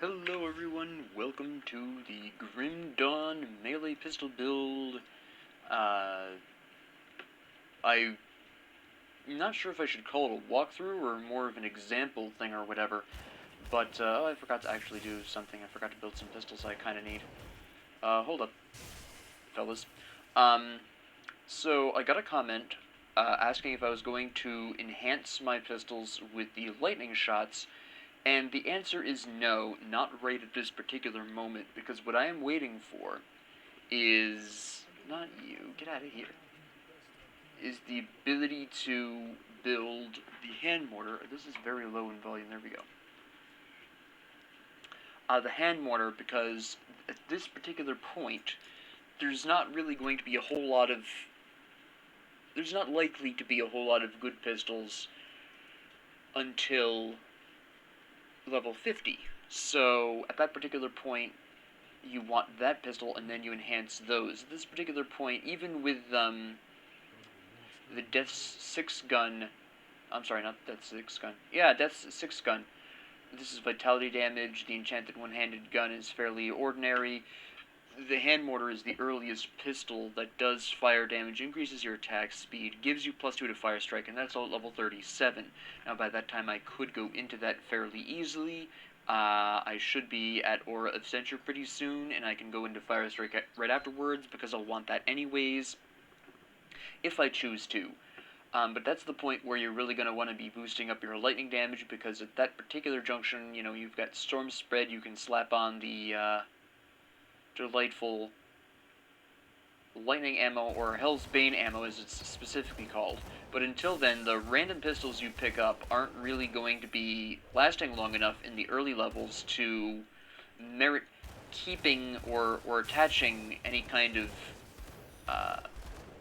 Hello everyone, welcome to the Grim Dawn melee pistol build. I'm not sure if I should call it a walkthrough or more of an example thing or whatever, but I forgot to actually do something. I forgot to build some pistols I kind of need. Hold up, fellas. So I got a comment asking if I was going to enhance my pistols with the lightning shots. And the answer is no, not right at this particular moment, because what I am waiting for is, not you, get out of here, is the ability to build the hand mortar. This is very low in volume, there we go. The hand mortar, because at this particular point, there's not really going to be a whole lot of, there's not likely to be a whole lot of good pistols until level 50. So at that particular point, you want that pistol, and then you enhance those. At this particular point, even with the Death's 6 gun, I'm sorry, not Death's 6 gun. Yeah, Death's 6 gun. This is vitality damage. The enchanted one-handed gun is fairly ordinary. The hand mortar is the earliest pistol that does fire damage, increases your attack speed, gives you +2 to fire strike, and that's all at level 37. Now by that time I could go into that fairly easily. I should be at Aura of Censure pretty soon, and I can go into fire strike right afterwards, because I'll want that anyways, if I choose to. But that's the point where you're really going to want to be boosting up your lightning damage, because at that particular junction, you know, you've got Storm Spread, you can slap on the delightful lightning ammo, or Hell's Bane ammo as it's specifically called. But until then, the random pistols you pick up aren't really going to be lasting long enough in the early levels to merit keeping or attaching any kind of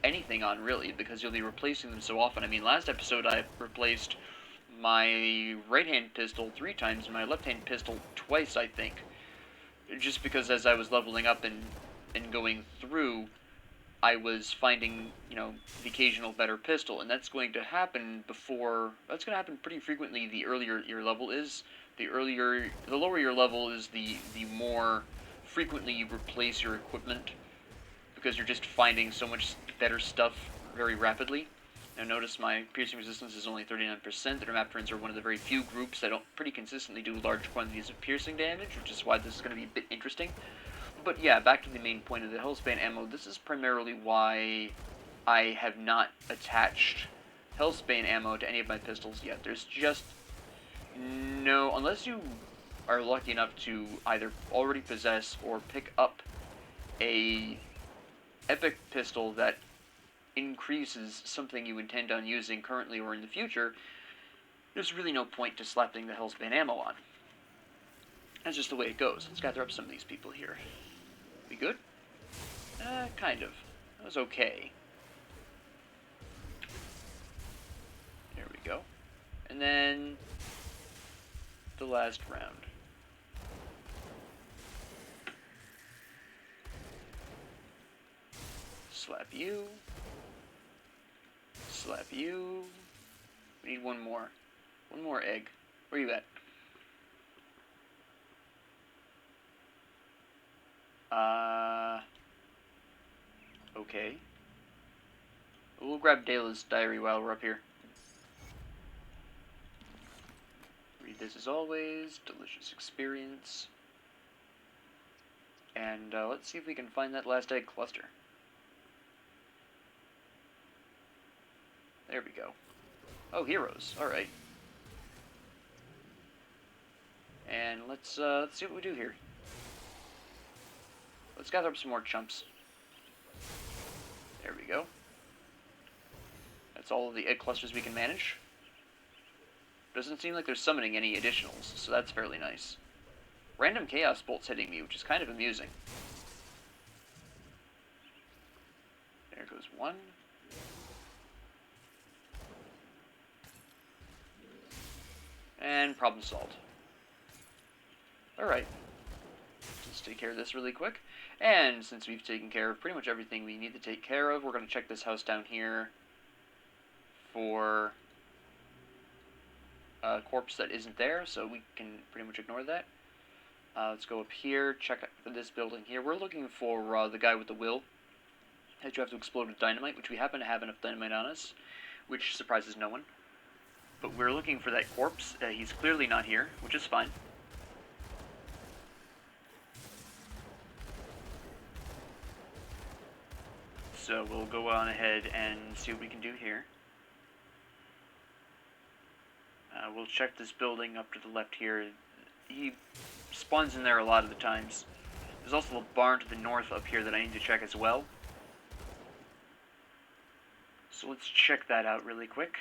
anything on, really, because you'll be replacing them so often. I mean, last episode I replaced my right-hand pistol 3 times and my left-hand pistol twice, I think. Just because as I was leveling up and going through, I was finding, you know, the occasional better pistol, and that's going to happen that's going to happen pretty frequently the earlier your level is. The lower your level is, the more frequently you replace your equipment, because you're just finding so much better stuff very rapidly. Now notice my piercing resistance is only 39%. The Dermapterans are one of the very few groups that don't pretty consistently do large quantities of piercing damage, which is why this is going to be a bit interesting. But yeah, back to the main point of the Hellspan ammo. This is primarily why I have not attached Hellspan ammo to any of my pistols yet. There's just no, unless you are lucky enough to either already possess or pick up a epic pistol that increases something you intend on using currently or in the future, there's really no point to slapping the Hellspan ammo on. That's just the way it goes. Let's gather up some of these people here. We good? Kind of. That was okay. There we go. And then the last round. Slap you. Slap you. We need one more. One more egg. Where you at? Okay. We'll grab Dayla's diary while we're up here. Read this as always. Delicious experience. And let's see if we can find that last egg cluster. There we go. Oh, heroes. Alright. And let's see what we do here. Let's gather up some more chumps. There we go. That's all of the egg clusters we can manage. Doesn't seem like they're summoning any additionals, so that's fairly nice. Random chaos bolts hitting me, which is kind of amusing. There goes one. And problem solved. Alright. Let's take care of this really quick. And since we've taken care of pretty much everything we need to take care of, we're going to check this house down here for a corpse that isn't there, so we can pretty much ignore that. Let's go up here, check out this building here. We're looking for the guy with the will that you have to explode with dynamite, which we happen to have enough dynamite on us, which surprises no one. But we're looking for that corpse. He's clearly not here, which is fine. So we'll go on ahead and see what we can do here. We'll check this building up to the left here. He spawns in there a lot of the times. There's also a barn to the north up here that I need to check as well. So let's check that out really quick.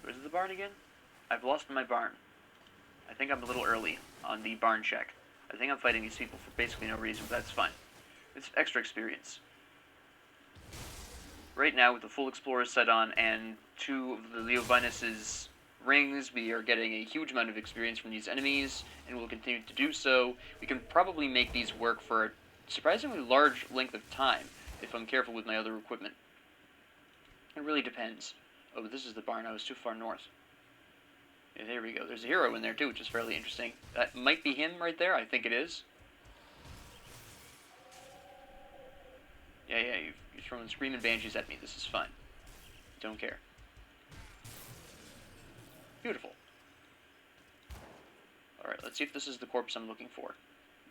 Where's the barn again? I've lost my barn. I think I'm a little early on the barn check. I think I'm fighting these people for basically no reason, but that's fine. It's extra experience. Right now, with the full Explorer set on and 2 of the Leovinus' rings, we are getting a huge amount of experience from these enemies, and we'll continue to do so. We can probably make these work for a surprisingly large length of time, if I'm careful with my other equipment. It really depends. Oh, this is the barn. I was too far north. Yeah, there we go. There's a hero in there, too, which is fairly interesting. That might be him right there. I think it is. Yeah, you're throwing screaming banshees at me. This is fine. Don't care. Beautiful. Alright, let's see if this is the corpse I'm looking for.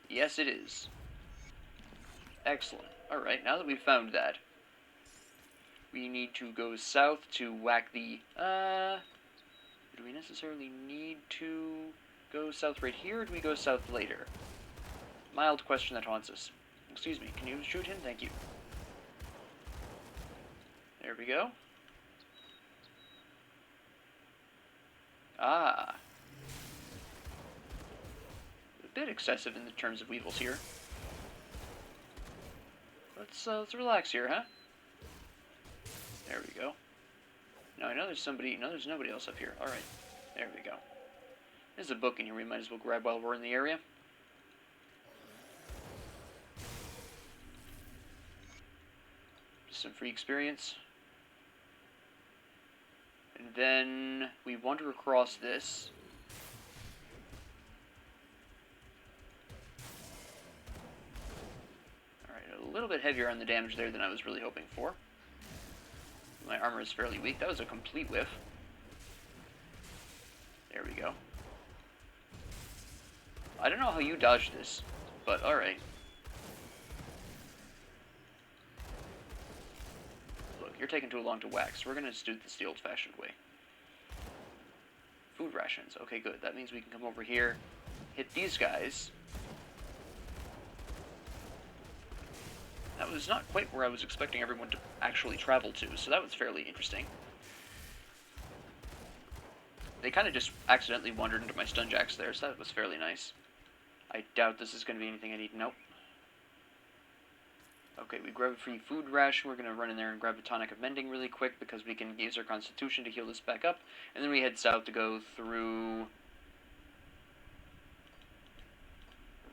Yes, it is. Excellent. Alright, now that we've found that, we need to go south to whack the... Do we necessarily need to go south right here, or do we go south later? Mild question that haunts us. Excuse me, can you shoot him? Thank you. There we go. Ah. A bit excessive in the terms of weevils here. Let's relax here, huh? There we go. No, I know there's somebody. No, there's nobody else up here. All right, there we go. There's a book in here we might as well grab while we're in the area. Just some free experience. And then we wander across this. Alright, a little bit heavier on the damage there than I was really hoping for. My armor is fairly weak. That was a complete whiff. There we go. I don't know how you dodged this, but alright. Look, you're taking too long to wax. We're gonna just do this the old-fashioned way. Food rations. Okay, good. That means we can come over here, hit these guys. That was not quite where I was expecting everyone to actually travel to, so that was fairly interesting. They kind of just accidentally wandered into my stun jacks there, so that was fairly nice. I doubt this is going to be anything I need. Nope. Okay, we grab a free food ration. We're going to run in there and grab a tonic of mending really quick because we can use our constitution to heal this back up. And then we head south to go through...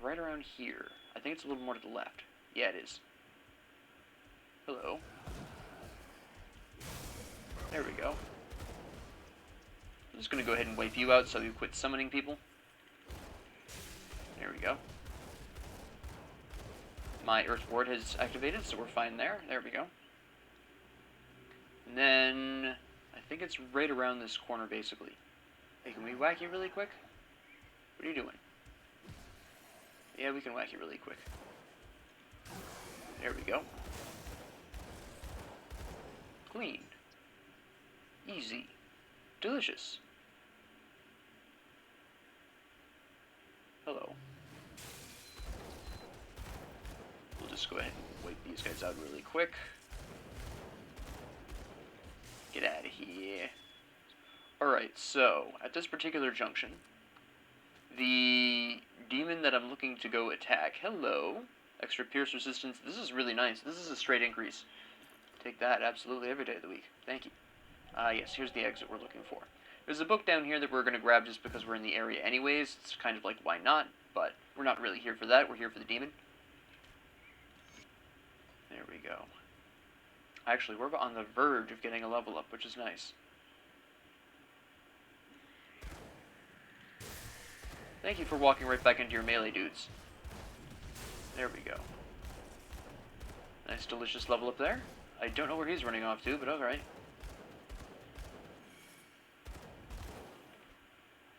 right around here. I think it's a little more to the left. Yeah, it is. Hello. There we go. I'm just going to go ahead and wipe you out so you quit summoning people. There we go. My Earth Ward has activated, so we're fine there. There we go. And then, I think it's right around this corner, basically. Hey, can we whack you really quick? What are you doing? Yeah, we can whack you really quick. There we go. Clean. Easy. Delicious. Hello. We'll just go ahead and wipe these guys out really quick. Get out of here. Alright, so, at this particular junction, the demon that I'm looking to go attack, hello, extra pierce resistance, this is really nice. This is a straight increase. Take that absolutely every day of the week. Thank you. Yes, here's the exit we're looking for. There's a book down here that we're going to grab just because we're in the area anyways. It's kind of like, why not? But we're not really here for that. We're here for the demon. There we go. Actually, we're on the verge of getting a level up, which is nice. Thank you for walking right back into your melee dudes. There we go. Nice, delicious level up there. I don't know where he's running off to, but alright.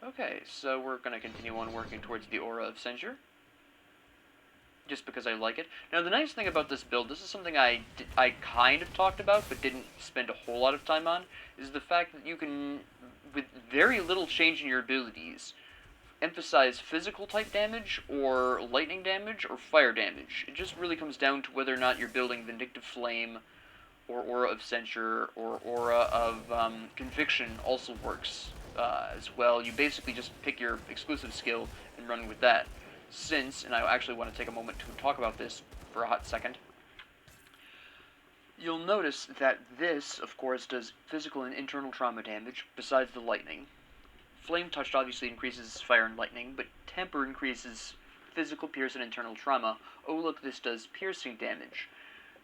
Okay, so we're going to continue on working towards the Aura of Censure. Just because I like it. Now, the nice thing about this build, this is something I kind of talked about, but didn't spend a whole lot of time on, is the fact that you can, with very little change in your abilities, emphasize physical type damage, or lightning damage, or fire damage. It just really comes down to whether or not you're building Vindictive Flame, or Aura of Censure, or Aura of Conviction also works as well. You basically just pick your exclusive skill and run with that. Since, and I actually want to take a moment to talk about this for a hot second, you'll notice that this, of course, does physical and internal trauma damage, besides the lightning. Flame Touch obviously increases fire and lightning, but Temper increases physical, pierce, and internal trauma. Oh look, this does piercing damage.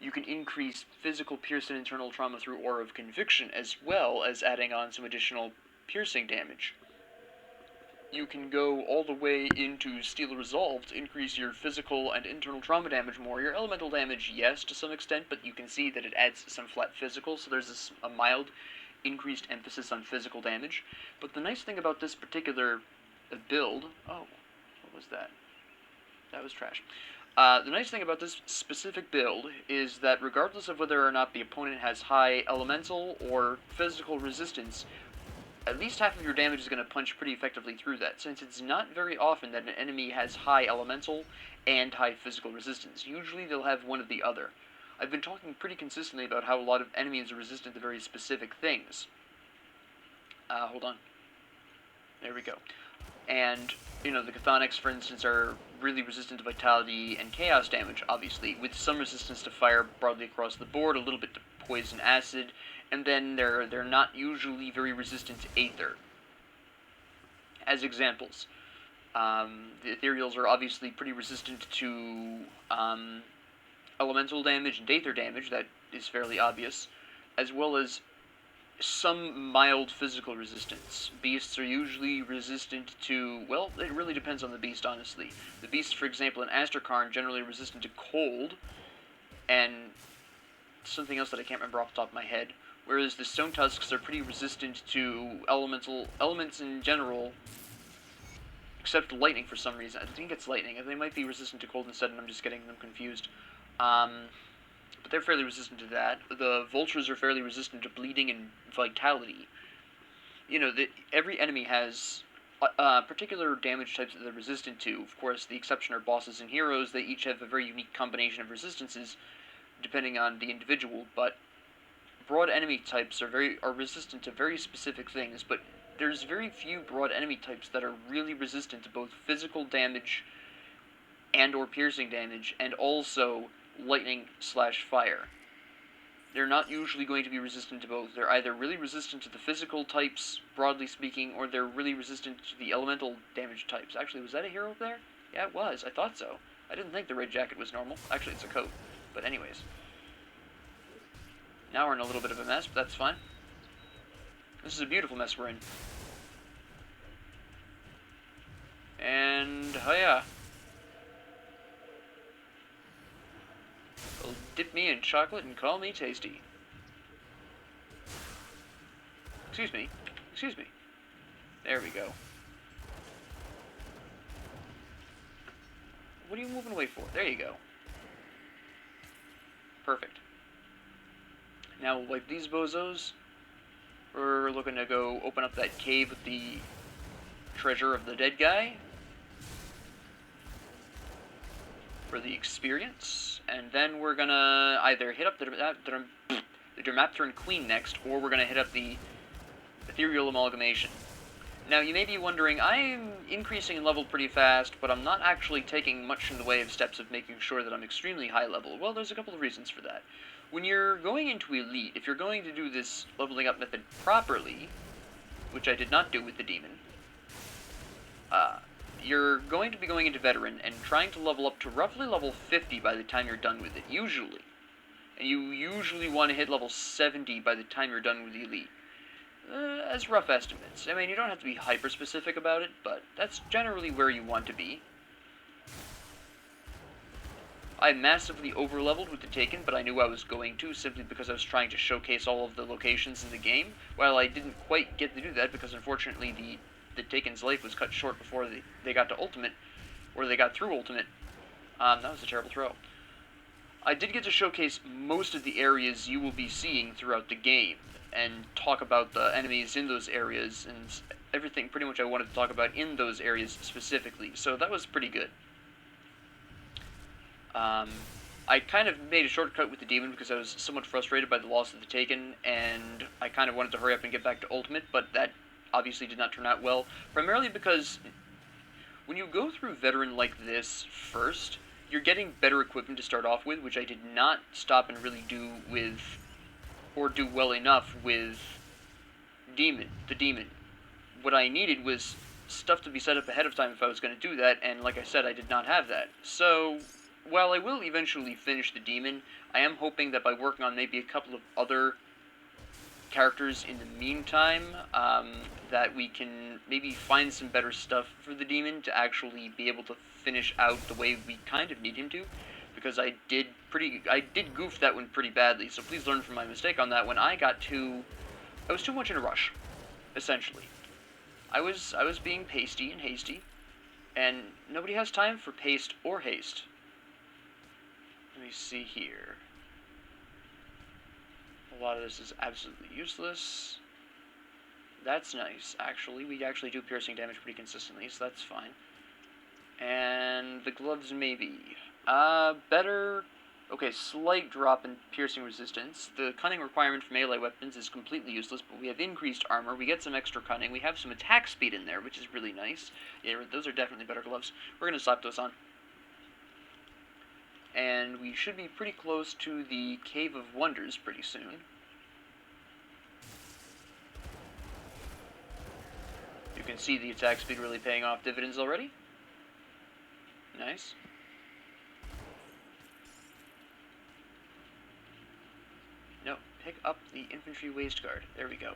You can increase physical, pierce, and internal trauma through Aura of Conviction, as well as adding on some additional piercing damage. You can go all the way into Steel Resolve to increase your physical and internal trauma damage more. Your elemental damage, yes, to some extent, but you can see that it adds some flat physical, so there's a mild increased emphasis on physical damage. But the nice thing about this particular build... Oh, what was that? That was trash. The nice thing about this specific build is that regardless of whether or not the opponent has high elemental or physical resistance, at least half of your damage is going to punch pretty effectively through that, since it's not very often that an enemy has high elemental and high physical resistance. Usually they'll have one of the other. I've been talking pretty consistently about how a lot of enemies are resistant to very specific things. Hold on. There we go. And, you know, the Chthonics, for instance, are really resistant to Vitality and Chaos damage, obviously, with some resistance to fire broadly across the board, a little bit to poison, acid, and then they're not usually very resistant to Aether. As examples, the Ethereals are obviously pretty resistant to elemental damage and Aether damage, that is fairly obvious, as well as some mild physical resistance. Beasts are usually resistant to, well, it really depends on the beast, honestly. The beasts, for example, in Astrakarn, generally resistant to cold, and something else that I can't remember off the top of my head. Whereas the Stone Tusks are pretty resistant to elements in general, except lightning for some reason. I think it's lightning. They might be resistant to cold instead, and I'm just getting them confused. But they're fairly resistant to that. The Vultures are fairly resistant to bleeding and vitality. You know, every enemy has particular damage types that they're resistant to. Of course, the exception are bosses and heroes. They each have a very unique combination of resistances, depending on the individual, but broad enemy types are resistant to very specific things, but there's very few broad enemy types that are really resistant to both physical damage and or piercing damage, and also lightning/fire. They're not usually going to be resistant to both. They're either really resistant to the physical types, broadly speaking, or they're really resistant to the elemental damage types. Actually, was that a hero up there? Yeah, it was. I thought so. I didn't think the red jacket was normal. Actually, it's a coat. But anyways. Now we're in a little bit of a mess, but that's fine. This is a beautiful mess we're in. And, oh yeah. Well, dip me in chocolate and call me tasty. Excuse me. Excuse me. There we go. What are you moving away for? There you go. Perfect. Now we'll wipe these bozos. We're looking to go open up that cave with the treasure of the dead guy for the experience, and then we're gonna either hit up the Dermapteran Queen next, or we're gonna hit up the Ethereal Amalgamation. Now, you may be wondering, I'm increasing in level pretty fast, but I'm not actually taking much in the way of steps of making sure that I'm extremely high level. Well, there's a couple of reasons for that. When you're going into Elite, if you're going to do this leveling up method properly, which I did not do with the Demon, you're going to be going into Veteran and trying to level up to roughly level 50 by the time you're done with it, usually. And you usually want to hit level 70 by the time you're done with Elite. as rough estimates. I mean, you don't have to be hyper-specific about it, but that's generally where you want to be. I massively over-leveled with the Taken, but I knew I was going to, simply because I was trying to showcase all of the locations in the game. While I didn't quite get to do that, because unfortunately the Taken's life was cut short before they got to Ultimate, or they got through Ultimate. That was a terrible throw. I did get to showcase most of the areas you will be seeing throughout the game, and talk about the enemies in those areas, and everything pretty much I wanted to talk about in those areas specifically, so that was pretty good. I kind of made a shortcut with the Demon because I was somewhat frustrated by the loss of the Taken, and I kind of wanted to hurry up and get back to Ultimate, but that obviously did not turn out well, primarily because when you go through Veteran like this first, you're getting better equipment to start off with, which I did not stop and really do with, or do well enough with the Demon. What I needed was stuff to be set up ahead of time if I was going to do that, and like I said, I did not have that. So, while I will eventually finish the Demon, I am hoping that by working on maybe a couple of other characters in the meantime, that we can maybe find some better stuff for the Demon to actually be able to finish out the way we kind of need him to, because I did goof that one pretty badly, so please learn from my mistake on that one. I was too much in a rush, essentially. I was being pasty and hasty, and nobody has time for paste or haste. Let me see here. A lot of this is absolutely useless. That's nice, actually. We actually do piercing damage pretty consistently, so that's fine. And the gloves, maybe. Better... Okay, slight drop in piercing resistance. The cunning requirement for melee weapons is completely useless, but we have increased armor, we get some extra cunning, we have some attack speed in there, which is really nice. Yeah, those are definitely better gloves. We're going to slap those on. And we should be pretty close to the Cave of Wonders pretty soon. You can see the attack speed really paying off dividends already. Nice. No, pick up the Infantry Waistguard. There we go.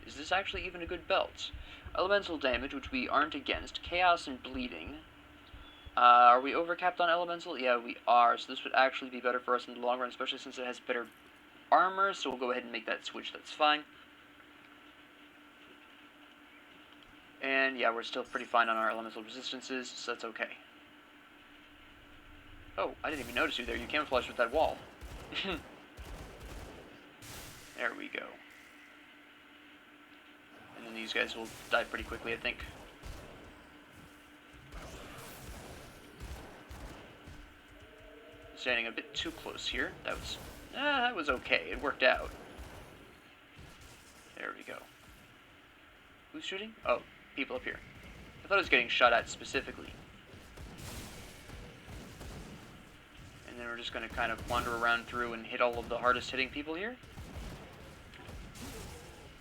Is this actually even a good belt? Elemental damage, which we aren't against. Chaos and bleeding. Are we overcapped on elemental? Yeah, we are, so this would actually be better for us in the long run, especially since it has better armor, so we'll go ahead and make that switch, that's fine. And yeah, we're still pretty fine on our elemental resistances, so that's okay. Oh, I didn't even notice you there, you camouflaged with that wall. There we go. And then these guys will die pretty quickly, I think. Standing a bit too close here. That was okay. It worked out. There we go. Who's shooting? Oh, people up here. I thought I was getting shot at specifically. And then we're just going to kind of wander around through and hit all of the hardest hitting people here.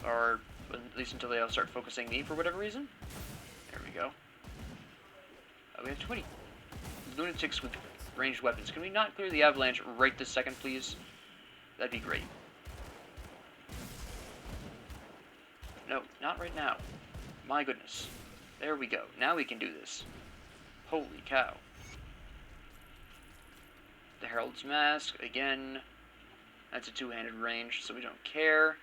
Or at least until they all start focusing me for whatever reason. There we go. We have 20 lunatics with ranged weapons. Can we not clear the avalanche right this second, please? That'd be great. No, not right now. My goodness. There we go. Now we can do this. Holy cow. The Herald's Mask, again. That's a two-handed range, so we don't care.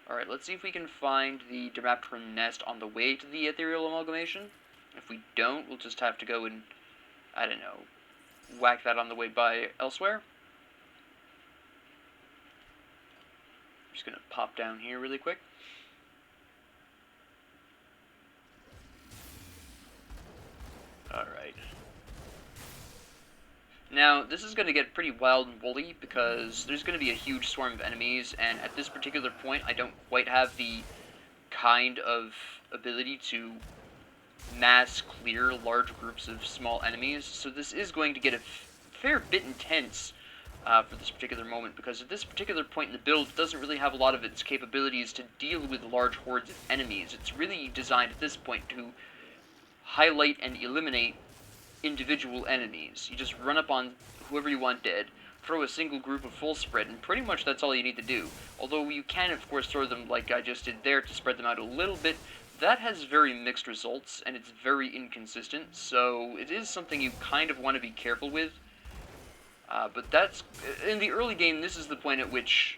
Alright, let's see if we can find the Dermapteron nest on the way to the Ethereal Amalgamation. If we don't, we'll just have to go and, I don't know, whack that on the way by elsewhere. I'm just going to pop down here really quick. Alright. Now, this is going to get pretty wild and woolly because there's going to be a huge swarm of enemies, and at this particular point, I don't quite have the kind of ability to mass clear large groups of small enemies, so this is going to get a fair bit intense for this particular moment, because at this particular point in the build, it doesn't really have a lot of its capabilities to deal with large hordes of enemies. It's really designed at this point to highlight and eliminate individual enemies. You just run up on whoever you want dead, throw a single group of full spread, and pretty much that's all you need to do. Although you can, of course, throw them like I just did there to spread them out a little bit. That has very mixed results, and it's very inconsistent, so it is something you kind of want to be careful with. But that's, in the early game, this is the point at which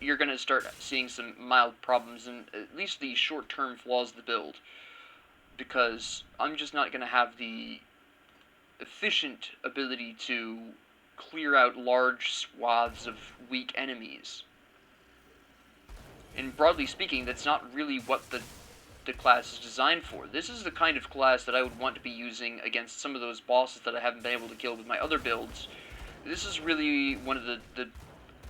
you're going to start seeing some mild problems, and at least the short-term flaws of the build. Because I'm just not going to have the efficient ability to clear out large swaths of weak enemies. And broadly speaking, that's not really what the class is designed for. This is the kind of class that I would want to be using against some of those bosses that I haven't been able to kill with my other builds. This is really one of the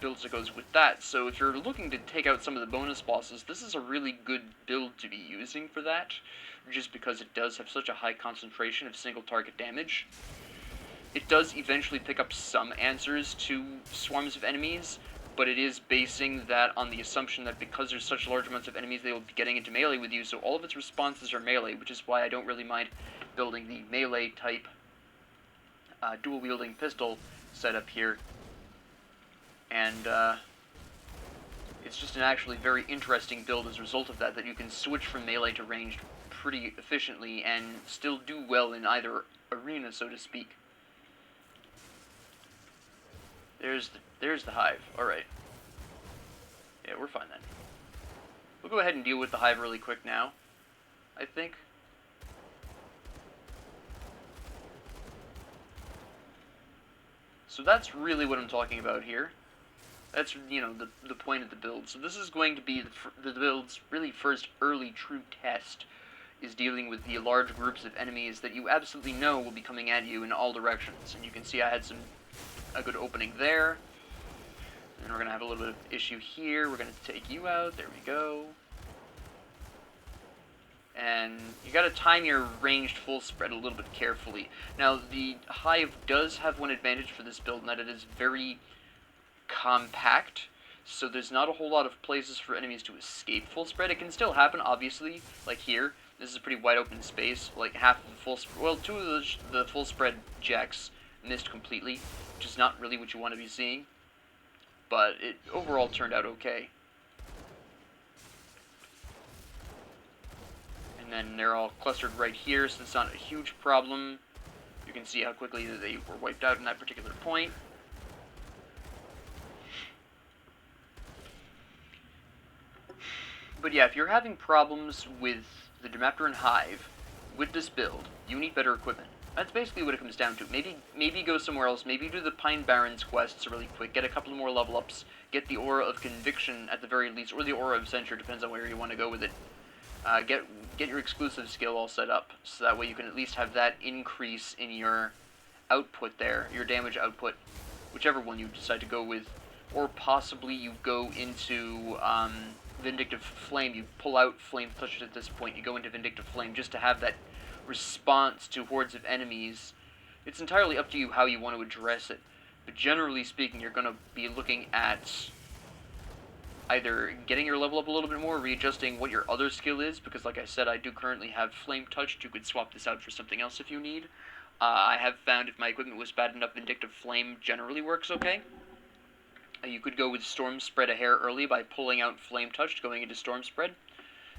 builds that goes with that, so if you're looking to take out some of the bonus bosses, this is a really good build to be using for that, just because it does have such a high concentration of single target damage. It does eventually pick up some answers to swarms of enemies, but it is basing that on the assumption that because there's such large amounts of enemies, they will be getting into melee with you, so all of its responses are melee, which is why I don't really mind building the melee type dual-wielding pistol setup here. And it's just an actually very interesting build as a result of that you can switch from melee to ranged pretty efficiently and still do well in either arena, so to speak. There's the hive. Alright. Yeah, we're fine then. We'll go ahead and deal with the hive really quick now, I think. So that's really what I'm talking about here. That's, you know, the point of the build. So this is going to be the build's really first early true test, is dealing with the large groups of enemies that you absolutely know will be coming at you in all directions. And you can see I had a good opening there. And we're going to have a little bit of issue here. We're going to take you out. There we go. And you got to time your ranged full spread a little bit carefully. Now, the hive does have one advantage for this build, in that it is very compact, so there's not a whole lot of places for enemies to escape full spread. It can still happen, obviously, like here. This is a pretty wide open space, like half of the full spread. Well, two of the full spread jacks missed completely, which is not really what you want to be seeing, but it overall turned out okay. And then they're all clustered right here, so it's not a huge problem. You can see how quickly they were wiped out in that particular point. But yeah, if you're having problems with the Dimapteran Hive, with this build, you need better equipment. That's basically what it comes down to. Maybe go somewhere else, maybe do the Pine Barrens quests really quick, get a couple more level ups, get the Aura of Conviction at the very least, or the Aura of Censure, depends on where you want to go with it. Get your exclusive skill all set up, so that way you can at least have that increase in your output there, your damage output, whichever one you decide to go with. Or possibly you go into Vindictive Flame, you pull out Flame Touch at this point, you go into Vindictive Flame just to have that response to hordes of enemies. It's entirely up to you how you want to address it, but generally speaking, you're going to be looking at either getting your level up a little bit more, readjusting what your other skill is, because like I said, I do currently have Flame Touched. You could swap this out for something else if you need. I have found if my equipment was bad enough, Vindictive Flame generally works okay. You could go with Storm Spread a hair early by pulling out Flame Touched, going into Storm Spread.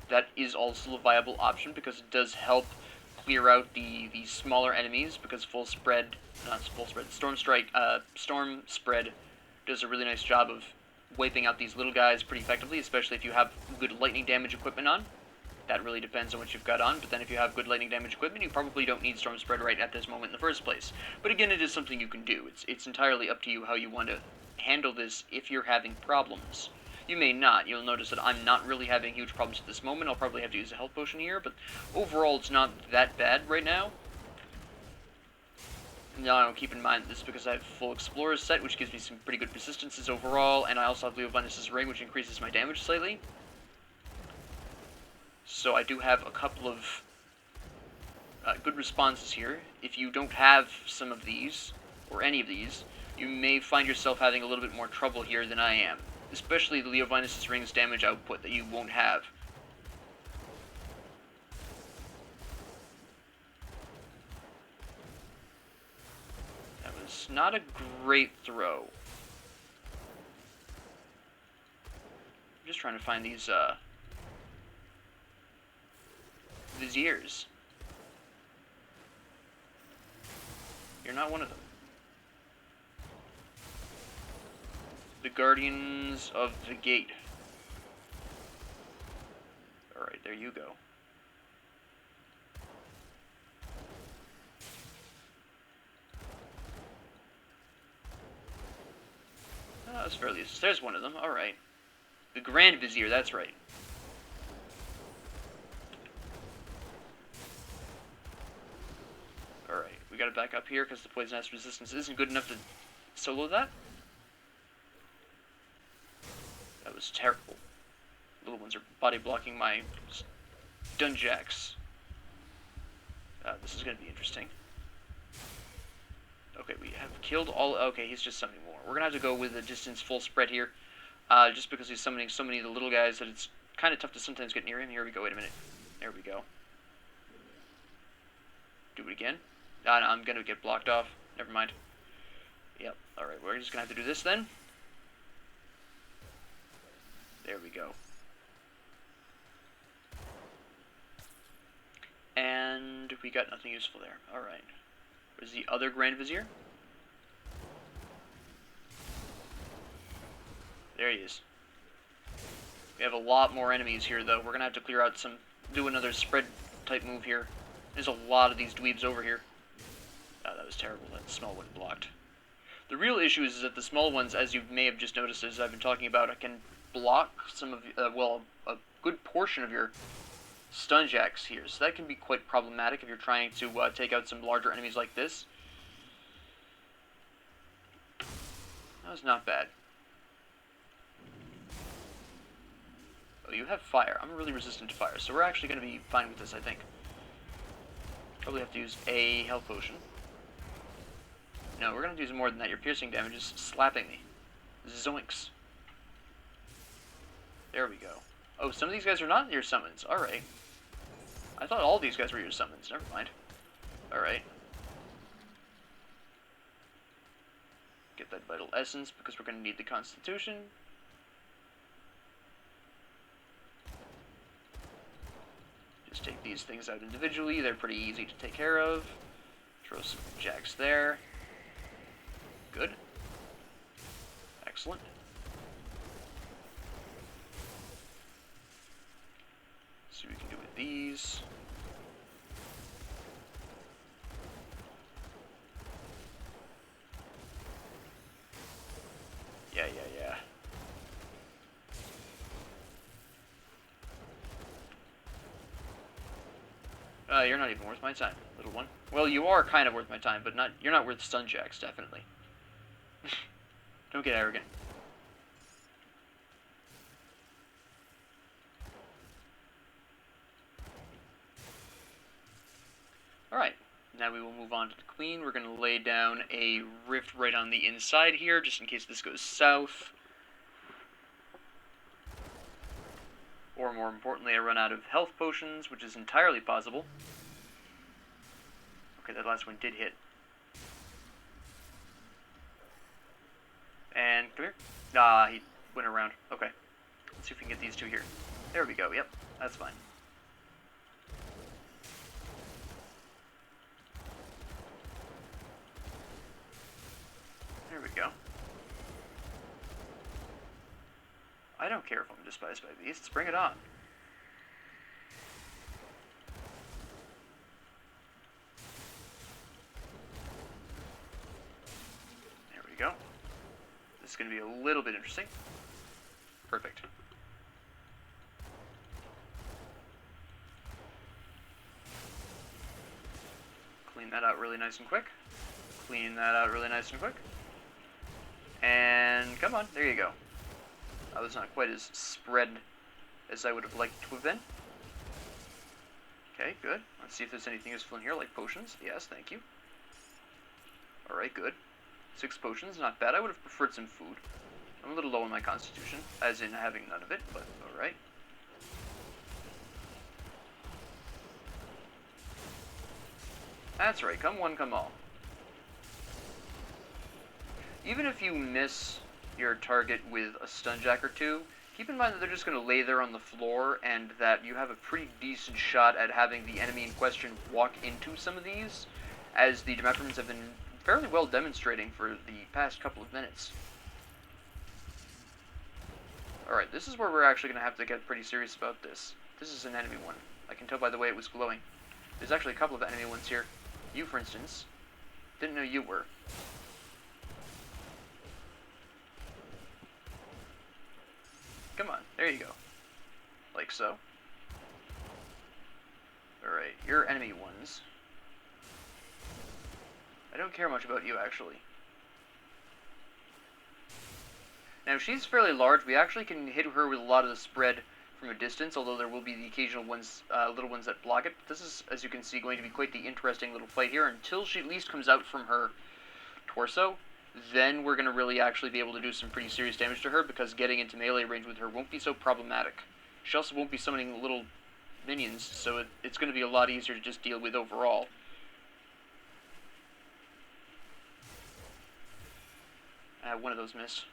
That is also a viable option, because it does help clear out the smaller enemies, because Storm Spread does a really nice job of wiping out these little guys pretty effectively, especially if you have good lightning damage equipment on. That really depends on what you've got on, but then if you have good lightning damage equipment, you probably don't need Storm Spread right at this moment in the first place. But again, it is something you can do. It's entirely up to you how you want to handle this if you're having problems. You may not. You'll notice that I'm not really having huge problems at this moment. I'll probably have to use a health potion here, but overall it's not that bad right now. Now, keep in mind this is because I have full Explorer's set, which gives me some pretty good resistances overall, and I also have Leovinus' Ring, which increases my damage slightly. So I do have a couple of good responses here. If you don't have some of these, or any of these, you may find yourself having a little bit more trouble here than I am. Especially the Leovinus' Ring's damage output that you won't have. That guardians. Not a great throw. I'm just trying to find these, viziers. You're not one of them. The Guardians of the Gate. Alright, there you go. Oh, that's fairly... There's one of them, alright. The Grand Vizier, that's right. Alright, we gotta back up here because the Poison Acid resistance isn't good enough to solo that. That was terrible. Little ones are body blocking my Dunjacks. This is gonna be interesting. Okay, we have killed all... Okay, he's just summoning more. We're gonna have to go with a distance full spread here. Just because he's summoning so many of the little guys that it's kind of tough to sometimes get near him. Here we go, wait a minute. There we go. Do it again. No, I'm gonna get blocked off. Never mind. Yep, alright, we're just gonna have to do this then. There we go. And we got nothing useful there. Alright. Where's the other Grand Vizier? There he is. We have a lot more enemies here, though. We're gonna have to clear out some... Do another spread type move here. There's a lot of these dweebs over here. Oh, that was terrible. That small one blocked. The real issue is that the small ones, as you may have just noticed as I've been talking about, can block some of... well, a good portion of your Stunjacks here. So that can be quite problematic if you're trying to take out some larger enemies like this. That was not bad. Oh, you have fire. I'm really resistant to fire, so we're actually going to be fine with this, I think. Probably have to use a health potion. No, we're going to use more than that. Your piercing damage is slapping me. Zoinks. There we go. Oh, some of these guys are not your summons. Alright. I thought all these guys were your summons. Never mind. Alright. Get that vital essence because we're going to need the constitution. Just take these things out individually. They're pretty easy to take care of. Throw some jacks there. Good. Excellent. See what we can do with these. Yeah. You're not even worth my time, little one. Well, you are kind of worth my time, but you're not worth Stunjacks, definitely. Don't get arrogant. Alright, now we will move on to the Queen. We're going to lay down a rift right on the inside here, just in case this goes south. Or more importantly, I run out of health potions, which is entirely possible. Okay, that last one did hit. And, come here. Ah, he went around. Okay. Let's see if we can get these two here. There we go, yep. That's fine. There we go. I don't care if I'm despised by beasts. Bring it on. There we go. This is going to be a little bit interesting. Perfect. Clean that out really nice and quick. Clean that out really nice and quick. And come on, there you go. I was not quite as spread as I would have liked to have been. Okay, good. Let's see if there's anything useful in here, like potions. Yes, thank you. Alright, good. 6 potions, not bad. I would have preferred some food. I'm a little low on my constitution, as in having none of it, but alright. That's right, come one, come all. even if you miss your target with a stun jack or two, keep in mind that they're just going to lay there on the floor, and that you have a pretty decent shot at having the enemy in question walk into some of these, as the Demetrimans have been fairly well demonstrating for the past couple of minutes. Alright, this is where we're actually going to have to get pretty serious about this. This is an enemy one. I can tell by the way it was glowing. There's actually a couple of enemy ones here. You, for instance. Didn't know you were. Come on, there you go. Like so. Alright, you're enemy ones. I don't care much about you, actually. Now, she's fairly large. We actually can hit her with a lot of the spread from a distance, although there will be the occasional ones, little ones that block it. This is, as you can see, going to be quite the interesting little fight here until she at least comes out from her torso. Then we're going to really actually be able to do some pretty serious damage to her, because getting into melee range with her won't be so problematic. She also won't be summoning little minions, so it's going to be a lot easier to just deal with overall. One of those missed.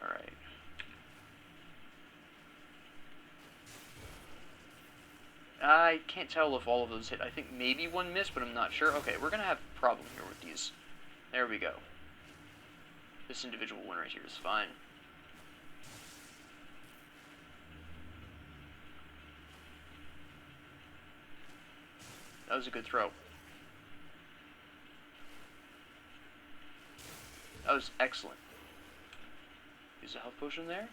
Alright. I can't tell if all of those hit. I think maybe one missed, but I'm not sure. Okay, we're going to have a problem here with these. There we go. This individual one right here is fine. That was a good throw. That was excellent. Use a health potion there.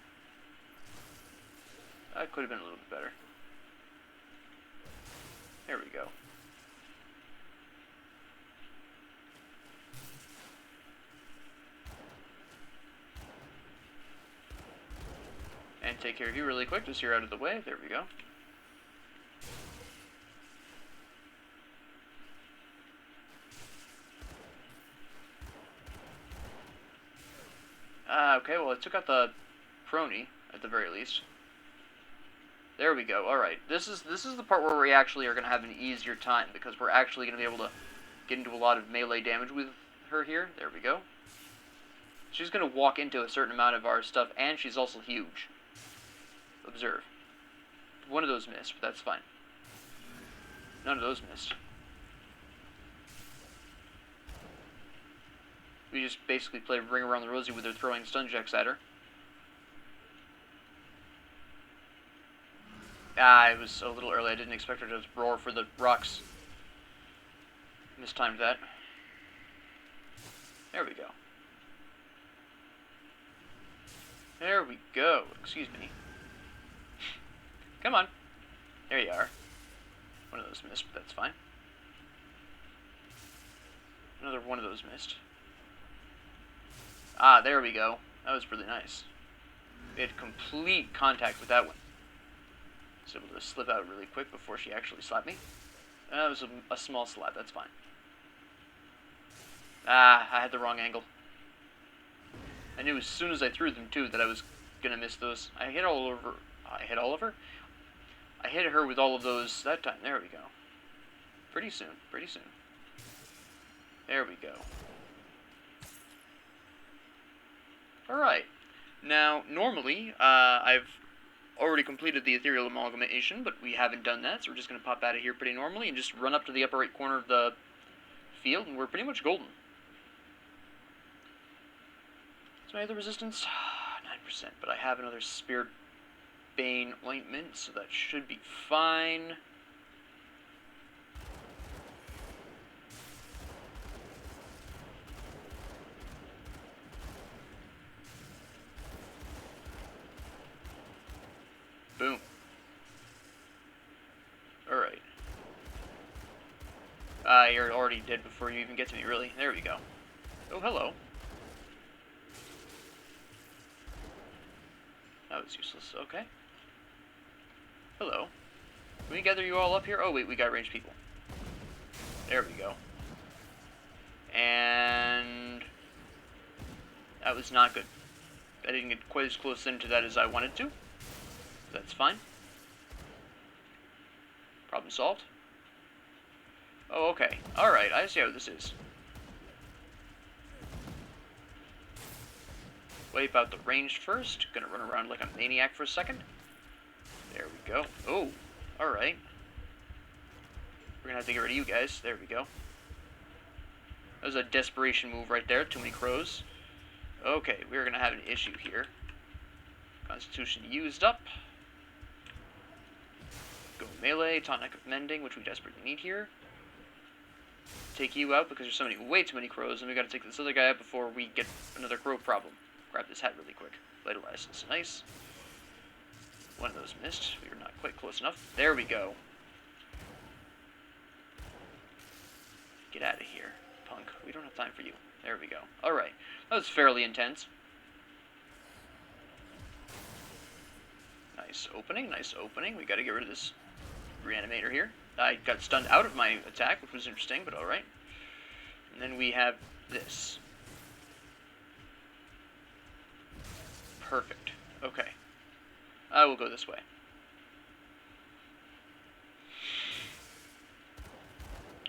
That could have been a little bit better. There we go. And take care of you really quick, just so you're out of the way. There we go. Okay, well, it took out the crony, at the very least. There we go. Alright, this is the part where we actually are going to have an easier time, because we're actually going to be able to get into a lot of melee damage with her here. There we go. She's going to walk into a certain amount of our stuff, and she's also huge. Observe. One of those missed, but that's fine. None of those missed. We just basically played Ring Around the Rosie with her throwing stun jacks at her. It was a little early. I didn't expect her to roar for the rocks. Mistimed that. There we go. There we go. Excuse me. Come on. There you are. One of those missed, but that's fine. Another one of those missed. There we go. That was really nice. We had complete contact with that one. I was able to slip out really quick before she actually slapped me. That was a small slap, that's fine. I had the wrong angle. I knew as soon as I threw them, too, that I was going to miss those. I hit all over... I hit all of her? I hit her with all of those that time. There we go. Pretty soon, pretty soon. There we go. Alright. Now, normally, I've already completed the ethereal amalgamation, but we haven't done that, so we're just going to pop out of here pretty normally and just run up to the upper right corner of the field, and we're pretty much golden. Is my other resistance? 9%, but I have another Spirit Bane ointment, so that should be fine. Boom. Alright. You're already dead before you even get to me, really. There we go. Oh, hello. That was useless. Okay. Hello. Can we gather you all up here? Oh, wait, we got ranged people. There we go. And... that was not good. I didn't get quite as close into that as I wanted to. That's fine. Problem solved. Oh, okay. Alright, I see how this is. Wipe out the ranged first. Gonna run around like a maniac for a second. There we go. Oh, alright. We're gonna have to get rid of you guys. There we go. That was a desperation move right there. Too many crows. Okay, we're gonna have an issue here. Constitution used up. Go melee, tonic of mending, which we desperately need here. Take you out because there's way too many crows, and we gotta take this other guy out before we get another crow problem. Grab this hat really quick. Vital essence, nice. One of those missed. We were not quite close enough. There we go. Get out of here, punk. We don't have time for you. There we go. Alright. That was fairly intense. Nice opening, nice opening. We gotta get rid of this reanimator here. I got stunned out of my attack, which was interesting, but alright. And then we have this. Perfect. Okay. I will go this way.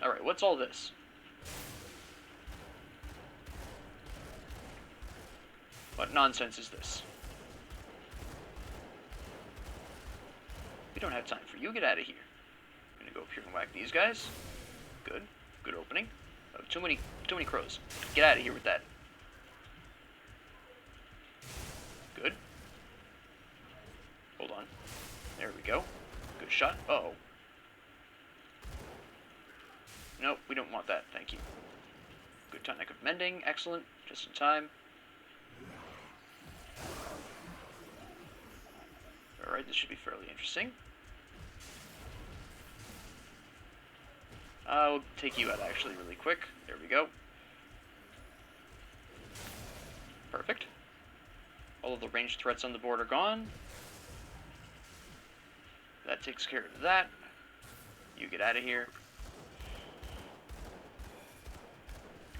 Alright, what's all this? What nonsense is this? We don't have time for you. Get out of here. I'm gonna go up here and whack these guys. Good. Good opening. Oh, too many crows. Get out of here with that. Good. Hold on. There we go. Good shot. Uh-oh. Nope, we don't want that. Thank you. Good tonic of mending. Excellent. Just in time. Alright, this should be fairly interesting. I'll take you out actually really quick. There we go. Perfect. All of the ranged threats on the board are gone. That takes care of that. You get out of here.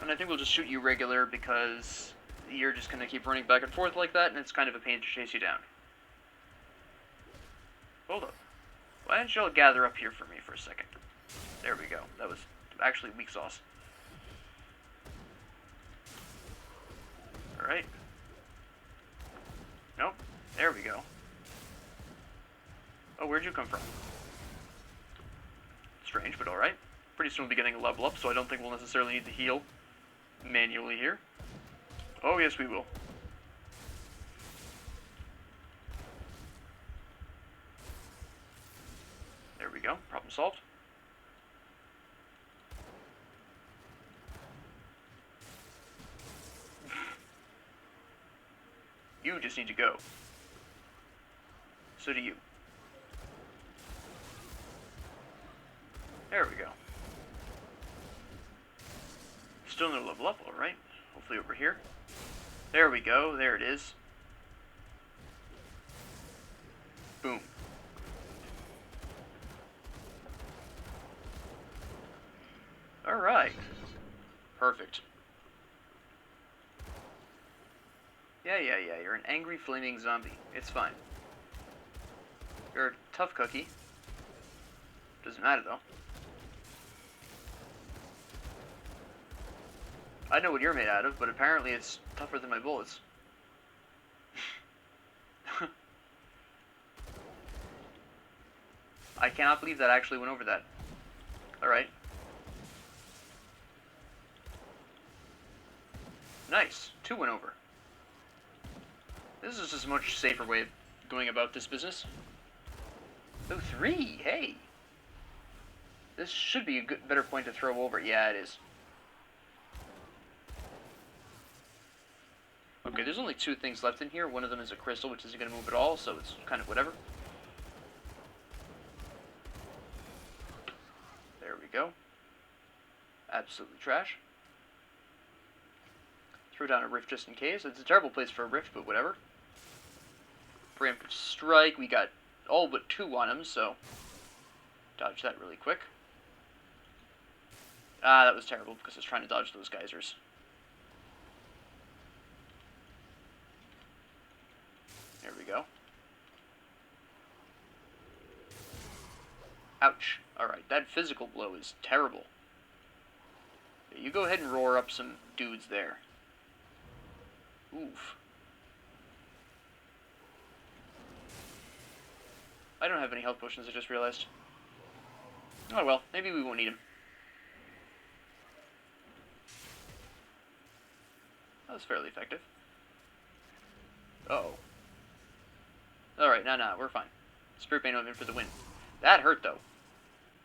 And I think we'll just shoot you regular because you're just going to keep running back and forth like that, and it's kind of a pain to chase you down. Hold up. Why don't you all gather up here for me for a second? There we go. That was actually weak sauce. Alright. Nope. There we go. Oh, where'd you come from? Strange, but alright. Pretty soon we'll be getting a level up, so I don't think we'll necessarily need to heal manually here. Oh, yes, we will. There we go. Problem solved. You just need to go. So do you. There we go. Still no level up, alright. Hopefully over here. There we go, there it is. Boom. Alright. Perfect. Yeah, you're an angry flaming zombie. It's fine. You're a tough cookie. Doesn't matter though. I know what you're made out of, but apparently it's tougher than my bullets. I cannot believe that actually went over that. Alright. Nice. 2 went over. This is just a much safer way of going about this business. Oh, 3! Hey! This should be a better point to throw over. Yeah, it is. Okay, there's only 2 things left in here. One of them is a crystal, which isn't going to move at all, so it's kind of whatever. There we go. Absolutely trash. Throw down a rift just in case. It's a terrible place for a rift, but whatever. Preemptive strike. We got all but 2 on him, so dodge that really quick. Ah, that was terrible because I was trying to dodge those geysers. There we go. Ouch. Alright, that physical blow is terrible. You go ahead and roar up some dudes there. Oof. I don't have any health potions, I just realized. Oh well, maybe we won't need them. That was fairly effective. Uh-oh. Alright, nah, we're fine. Spirit Bane Ointment for the win. That hurt, though.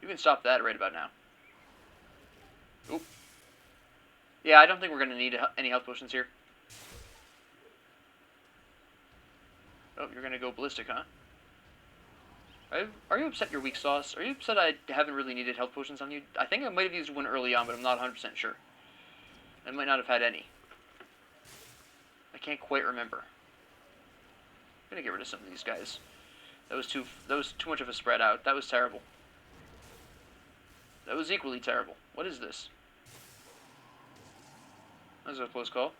You can stop that right about now. Oop. Yeah, I don't think we're going to need any health potions here. Oh, you're going to go ballistic, huh? Are you upset you're weak sauce? Are you upset I haven't really needed health potions on you? I think I might have used one early on, but I'm not 100% sure. I might not have had any. I can't quite remember. I'm going to get rid of some of these guys. That was too much of a spread out. That was terrible. That was equally terrible. What is this? That was a close call.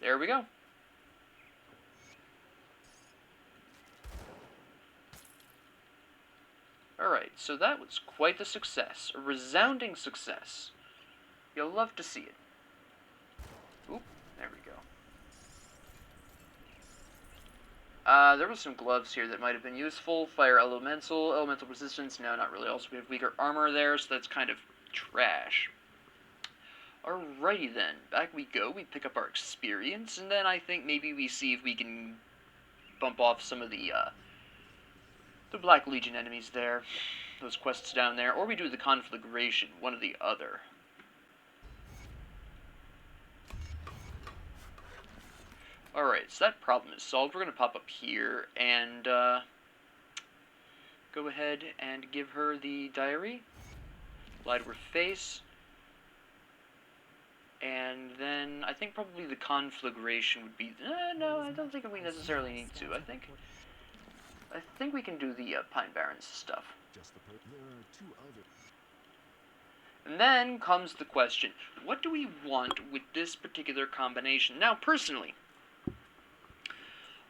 There we go. Alright, so that was quite the success. A resounding success. You'll love to see it. Oop, there we go. There was some gloves here that might have been useful. Fire elemental, elemental resistance. No, not really. Also, we have weaker armor there, so that's kind of trash. Alrighty then, back we go. We pick up our experience, and then I think maybe we see if we can bump off some of the Black Legion enemies there. Those quests down there. Or we do the Conflagration, one or the other. Alright, so that problem is solved. We're going to pop up here and go ahead and give her the diary. Lie to her face. And then I think probably the Conflagration would be... no, I don't think we necessarily need to. I think we can do the Pine Barrens stuff. And then comes the question, what do we want with this particular combination? Now, personally,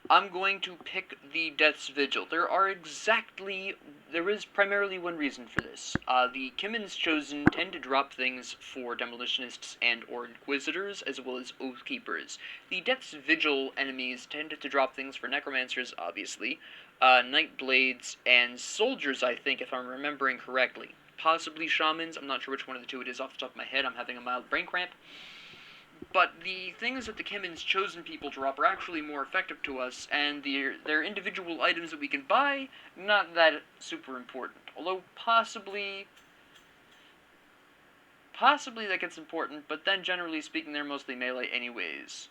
I'm going to pick the Death's Vigil. There is primarily one reason for this. The Kimmen's Chosen tend to drop things for Demolitionists and or Inquisitors, as well as Oathkeepers. The Death's Vigil enemies tended to drop things for Necromancers, obviously, Nightblades, and Soldiers, I think, if I'm remembering correctly. Possibly Shamans, I'm not sure which one of the two it is off the top of my head, I'm having a mild brain cramp. But the things that the Kimmen's Chosen people drop are actually more effective to us, and their individual items that we can buy, not that super important. Although possibly that gets important, but then generally speaking they're mostly melee anyways.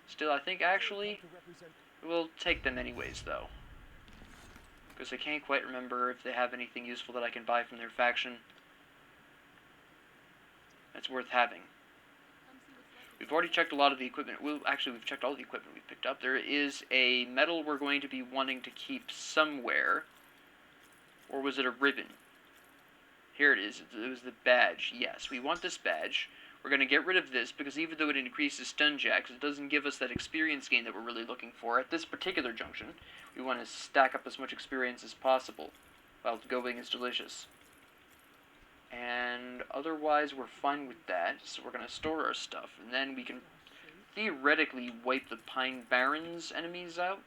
Still, I think actually we'll take them anyways though. Because I can't quite remember if they have anything useful that I can buy from their faction that's worth having. We've already checked a lot of the equipment. Well, actually, we've checked all the equipment we've picked up. There is a medal we're going to be wanting to keep somewhere. Or was it a ribbon? Here it is. It was the badge. Yes, we want this badge. We're going to get rid of this, because even though it increases stun jacks, it doesn't give us that experience gain that we're really looking for. At this particular junction, we want to stack up as much experience as possible, while going is delicious. And otherwise, we're fine with that, so we're going to store our stuff, and then we can theoretically wipe the Pine Barrens enemies out.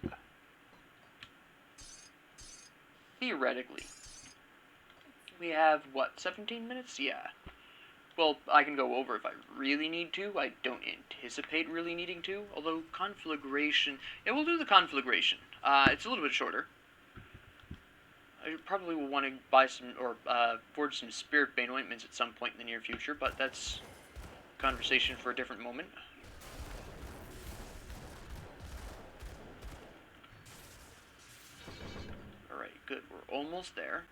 Theoretically. We have, what, 17 minutes? Yeah. Well, I can go over if I really need to. I don't anticipate really needing to, although Conflagration... Yeah, we'll do the Conflagration. It's a little bit shorter. I probably will want to buy some, or forge some Spirit Bane ointments at some point in the near future, but that's a conversation for a different moment. Alright, good. We're almost there.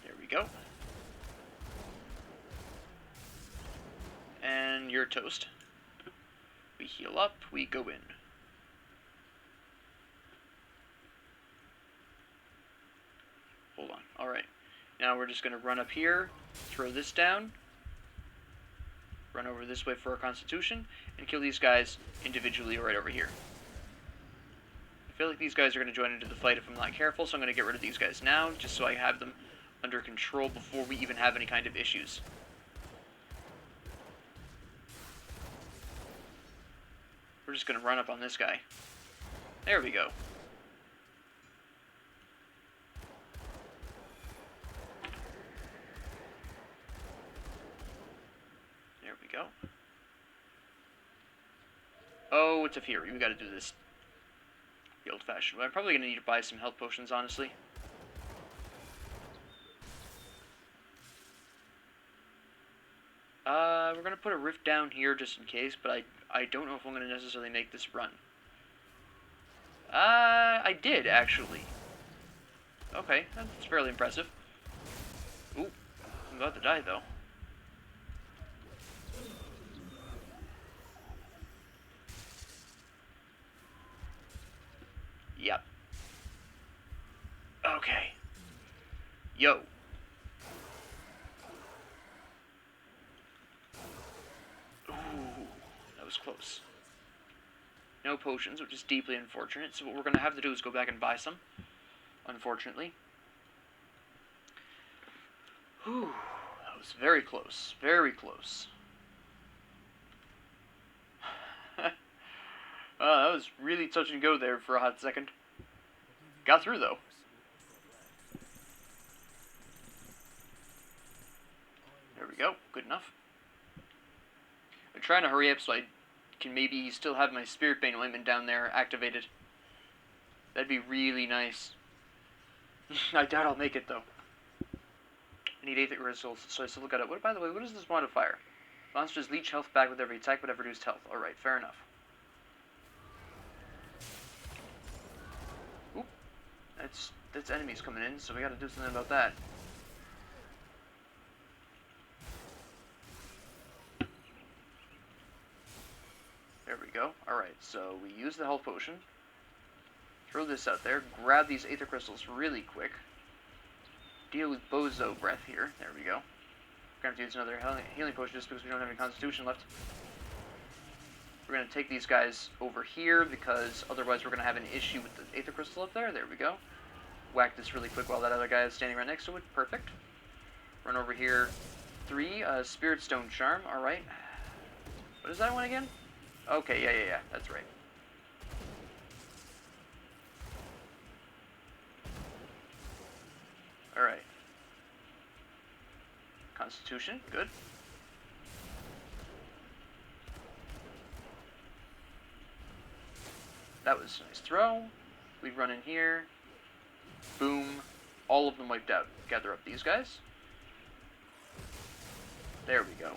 There we go. And you're toast. We heal up, we go in. Hold on. Alright. Now we're just going to run up here, throw this down, run over this way for our Constitution, and kill these guys individually right over here. feel like these guys are going to join into the fight if I'm not careful, so I'm going to get rid of these guys now, just so I have them under control before we even have any kind of issues. We're just going to run up on this guy. There we go. There we go. Oh, it's a Fury. We gotta do this the old-fashioned way. I'm probably gonna need to buy some health potions, honestly. We're gonna put a rift down here just in case, but I don't know if I'm gonna necessarily make this run. I did, actually. Okay, that's fairly impressive. Ooh, I'm about to die, though. Yep. Okay. Yo. Ooh, that was close. No potions, which is deeply unfortunate, so what we're going to have to do is go back and buy some, unfortunately. Whew, that was very close, very close. That was really touch and go there for a hot second. Got through, though. There we go, good enough. I'm trying to hurry up so I can maybe still have my Spirit Bane ointment down there activated. That'd be really nice. I doubt I'll make it, though. I need Aether Crystals, so I still got it. By the way, what is this modifier? Monsters leech health back with every attack, but have reduced health. Alright, fair enough. Oop. That's enemies coming in, so we gotta do something about that. There we go. Alright, so we use the health potion. Throw this out there. Grab these Aether Crystals really quick. Deal with Bozo Breath here. There we go. We're going to use another healing potion just because we don't have any Constitution left. We're going to take these guys over here because otherwise we're going to have an issue with the Aether Crystal up there. There we go. Whack this really quick while that other guy is standing right next to it. Perfect. Run over here. 3, Spirit Stone Charm. Alright. What is that one again? Okay, yeah. That's right. Alright. Constitution, good. That was a nice throw. We run in here. Boom. All of them wiped out. Gather up these guys. There we go.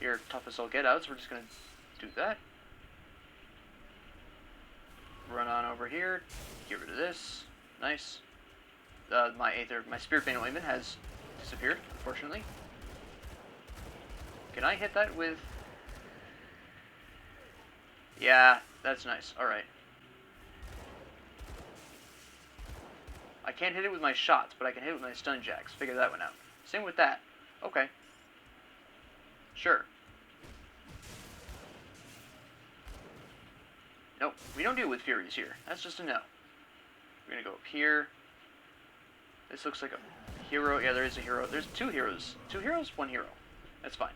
You're tough as all get out, so we're just going to do that. Run on over here. Get rid of this. Nice. My Spirit Bane ointment has disappeared, unfortunately. Can I hit that with... Yeah, that's nice. Alright. I can't hit it with my shots, but I can hit it with my stun jacks. Figure that one out. Same with that. Okay. Sure. Nope, we don't deal with Furies here. That's just a no. We're gonna go up here. This looks like a hero. Yeah, there is a hero. There's 2 heroes. 2 heroes? 1 hero. That's fine.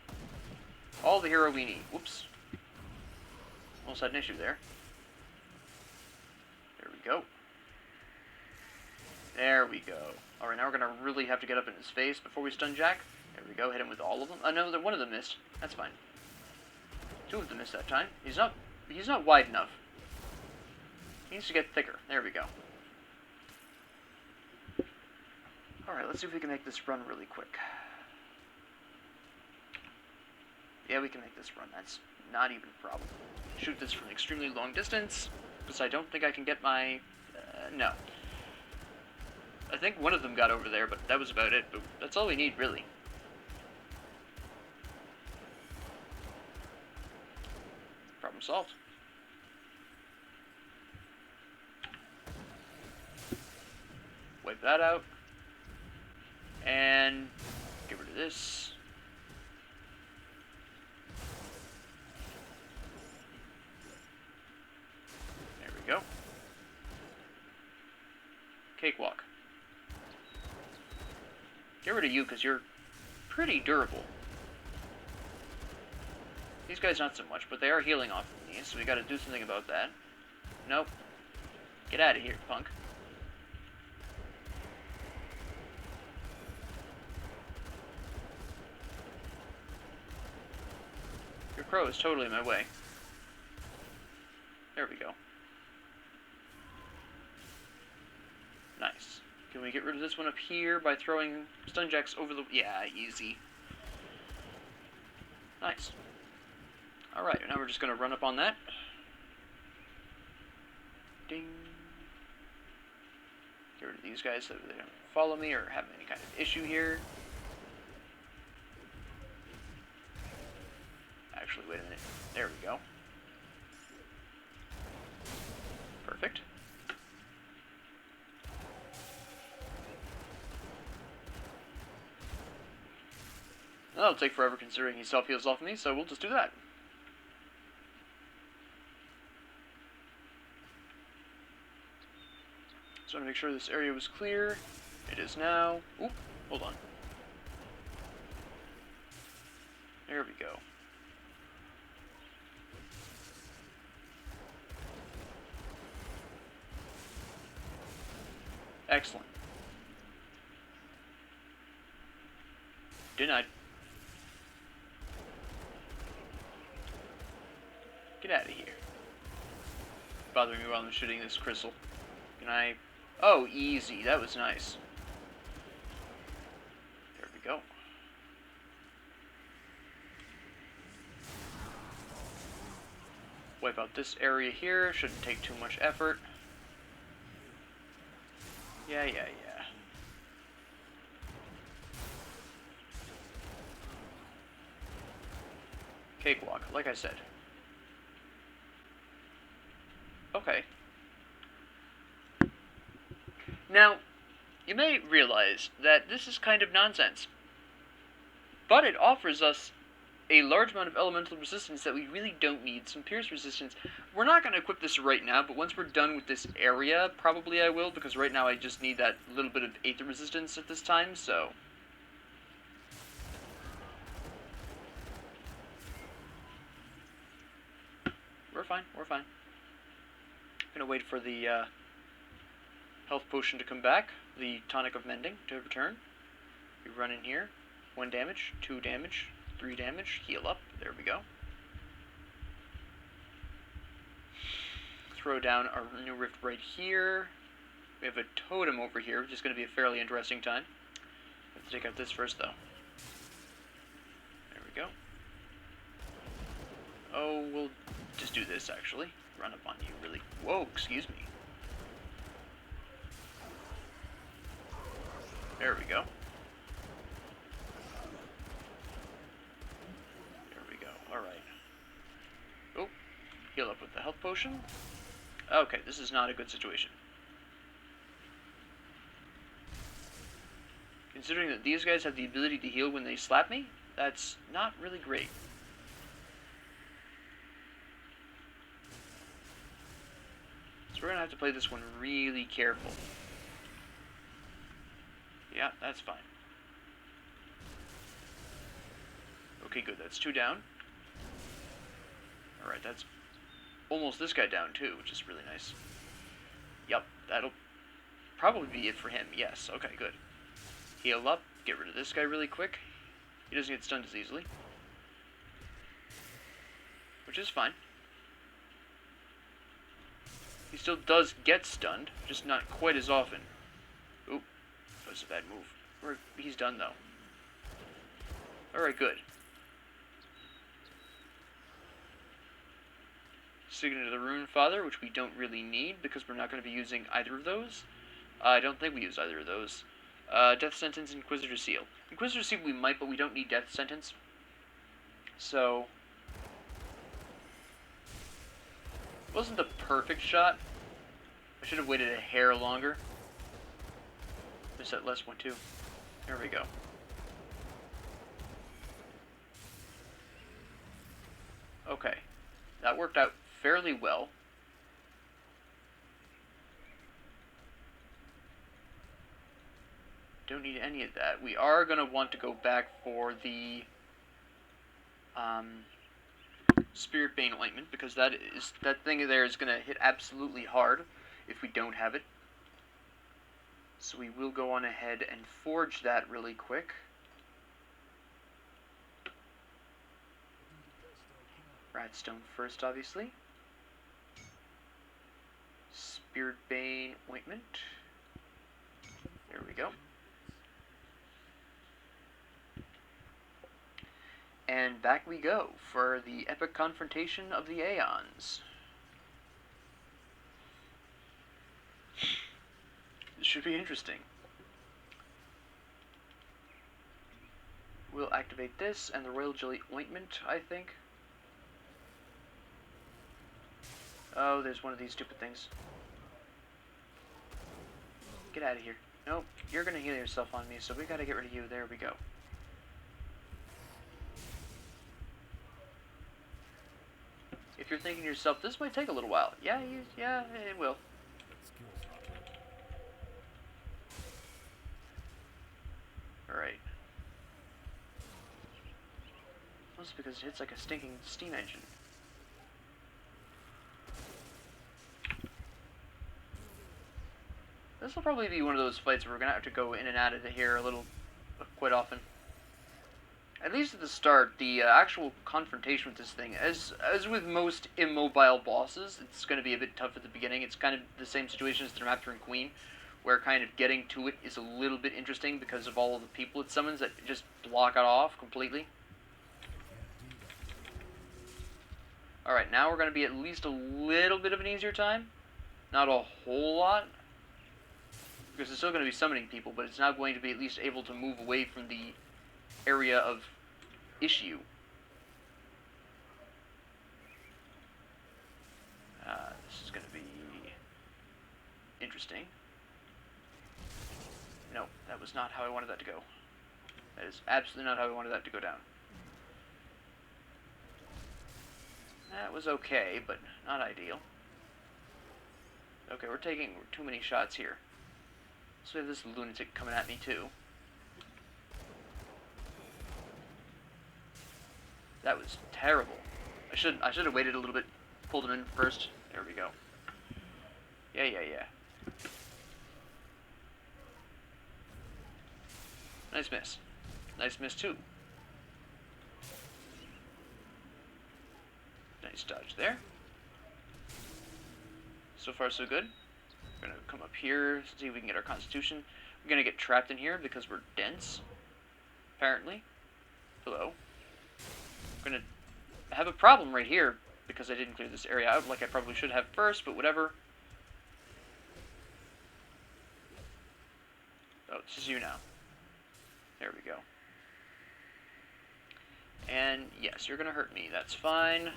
All the hero we need. Whoops. Almost had an issue there. There we go. There we go. Alright, now we're going to really have to get up in his face before we stun Jack. There we go. Hit him with all of them. No, one of them missed. That's fine. 2 of them missed that time. He's not wide enough. He needs to get thicker. There we go. Alright, let's see if we can make this run really quick. Yeah, we can make this run. That's not even a problem. Shoot this from an extremely long distance, because I don't think I can get my... no. I think one of them got over there, but that was about it. But that's all we need, really. Problem solved. Wipe that out. And get rid of this. There go. Cakewalk. Get rid of you, because you're pretty durable. These guys not so much, but they are healing off of me, so we gotta do something about that. Nope. Get out of here, punk. Your crow is totally in my way. There we go. Nice. Can we get rid of this one up here by throwing stun jacks over the... Yeah, easy. Nice. Alright, now we're just going to run up on that. Ding. Get rid of these guys so they don't follow me or have any kind of issue here. Actually, wait a minute. There we go. Perfect. That'll take forever considering he self-heals off me, so we'll just do that. So to make sure this area was clear, it is now. Oop, hold on. There we go. Excellent. Denied. Get out of here. Bothering me while I'm shooting this crystal. Can I... Oh, easy. That was nice. There we go. Wipe out this area here. Shouldn't take too much effort. Yeah. Cakewalk, like I said. Okay. Now, you may realize that this is kind of nonsense, but it offers us a large amount of elemental resistance that we really don't need. Some pierce resistance. We're not going to equip this right now, but once we're done with this area, probably I will, because right now I just need that little bit of aether resistance at this time, so... We're fine. Gonna wait for the health potion to come back, the tonic of mending to return. We run in here. 1 damage, 2 damage, 3 damage, heal up. There we go. Throw down our new rift right here. We have a totem over here, which is going to be a fairly interesting time. Let's take out this first, though. There we go. Oh, we'll just do this, actually. Run up on you, really. Whoa, excuse me. There we go. There we go. Alright. Oh, heal up with the health potion. Okay, this is not a good situation. Considering that these guys have the ability to heal when they slap me, that's not really great. So we're going to have to play this one really careful. Yeah, that's fine. Okay, good. That's 2 down. Alright, that's almost this guy down too, which is really nice. Yep, that'll probably be it for him. Yes, okay, good. Heal up, get rid of this guy really quick. He doesn't get stunned as easily. Which is fine. He still does get stunned, just not quite as often. Oop, that was a bad move. He's done though. Alright, good. Signet of the Rune Father, which we don't really need because we're not going to be using either of those. I don't think we use either of those. Death Sentence, Inquisitor Seal. Inquisitor Seal we might, but we don't need Death Sentence. So... wasn't the perfect shot. I should have waited a hair longer. Missed that last one too. There we go. Okay. That worked out fairly well. don't need any of that. We are going to want to go back for the Spirit Bane ointment, because that thing there is going to hit absolutely hard if we don't have it. So we will go on ahead and forge that really quick. Ratstone first, obviously. Spirit Bane ointment. There we go. And back we go for the epic confrontation of the Aeons. This should be interesting. We'll activate this and the Royal Jelly Ointment, I think. Oh, there's one of these stupid things. Get out of here. Nope, you're gonna heal yourself on me, so we gotta get rid of you. There we go. If you're thinking to yourself, this might take a little while. Yeah, it will. Alright. Mostly because it hits like a stinking steam engine. This will probably be one of those fights where we're going to have to go in and out of here quite often. At least at the start, the actual confrontation with this thing, as with most immobile bosses, it's going to be a bit tough at the beginning. It's kind of the same situation as the Raptor and Queen, where kind of getting to it is a little bit interesting because of all of the people it summons that just block it off completely. Alright, now we're going to be at least a little bit of an easier time. Not a whole lot, because it's still going to be summoning people, but it's now going to be at least able to move away from the area of issue. This is going to be interesting. No, that was not how I wanted that to go. That is absolutely not how I wanted that to go down. That was okay, but not ideal. Okay, we're taking too many shots here. So we have this lunatic coming at me too. That was terrible. I should have waited a little bit, pulled him in first. There we go. Yeah. Nice miss. Nice miss too. Nice dodge there. So far so good. We're gonna come up here, see if we can get our constitution. We're gonna get trapped in here because we're dense. Apparently. Hello. We're gonna have a problem right here because I didn't clear this area out like I probably should have first, but whatever. Oh, this is you now. There we go. And yes, you're gonna hurt me. That's fine.